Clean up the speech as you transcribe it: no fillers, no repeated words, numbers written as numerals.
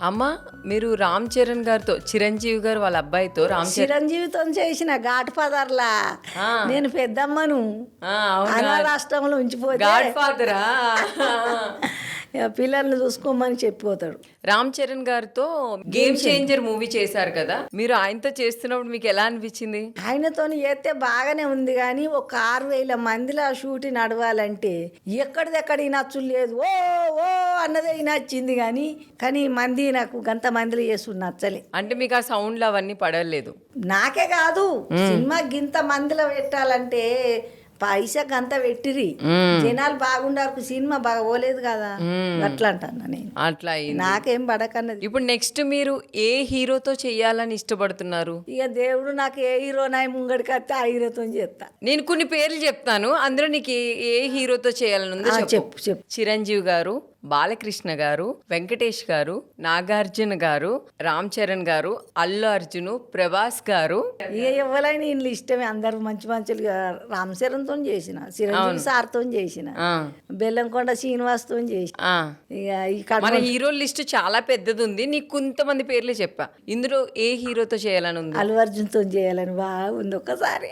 అమ్మ మీరు రామ్ చరణ్ గారితో చిరంజీవి గారు వాళ్ళ అబ్బాయితో చిరంజీవితో చేసిన ఘాట్ ఫాదర్లా నేను పెద్దమ్మను రాష్ట్రంలో ఉంచిపోతే గాడ్ ఫాదరా పిల్లల్ని చూసుకోమని చెప్పిపోతాడు. రామ్ చరణ్ గారితో గేమ్ చేంజర్ మూవీ చేశారు కదా, మీరు ఆయనతో చేస్తున్నప్పుడు మీకు ఎలా అనిపించింది? ఆయనతో చేస్తే బాగానే ఉంది కానీ ఒక 6,000 మందిలో షూట్ నడవాలంటే ఎక్కడిదెక్కడ నచ్చులు లేదు. ఓ ఓ అన్నదే నచ్చింది కానీ మంది నాకు గంత మందిలో చేసు నచ్చలే. అంటే మీకు ఆ సౌండ్లు అవన్నీ పడలేదు? నాకే కాదు, సినిమా గింత మందిలో పెట్టాలంటే పైసా గంత పెట్టిరి, జనాలు బాగుండారు, సినిమా బాగా పోలేదు కదా, అట్లా అంటాను నేను. అట్లా నాకేం పడకన్నది. ఇప్పుడు నెక్స్ట్ మీరు ఏ హీరోతో చెయ్యాలని ఇష్టపడుతున్నారు? ఇక దేవుడు నాకు ఏ హీరో నాయ ముంగడికి వస్తే ఆ హీరోతో చేస్తా. నేను కొన్ని పేర్లు చెప్తాను, అందులో నీకు ఏ హీరోతో చేయాలని ఉందో చెప్పు చెప్పు. చిరంజీవి గారు, బాలకృష్ణ గారు, వెంకటేష్ గారు, నాగార్జున గారు, రామ్ చరణ్ గారు, అల్లు అర్జున్, ప్రభాస్ గారు. ఇక ఎవరైనా వీళ్ళు ఇష్టమే, అందరు మంచి మంచిగా. రామ్ చరణ్తో చేసిన, చిరంజీవి సార్తో చేసిన, బెల్లంకొండ శ్రీనివాస్తో చేసిన. ఇక మన హీరో లిస్ట్ చాలా పెద్దది ఉంది, నీకు కొంతమంది పేర్లు చెప్పా, ఇందులో ఏ హీరోతో చేయాలని ఉంది? అల్లు అర్జున్తో చేయాలని బాగుంది ఒక్కసారి.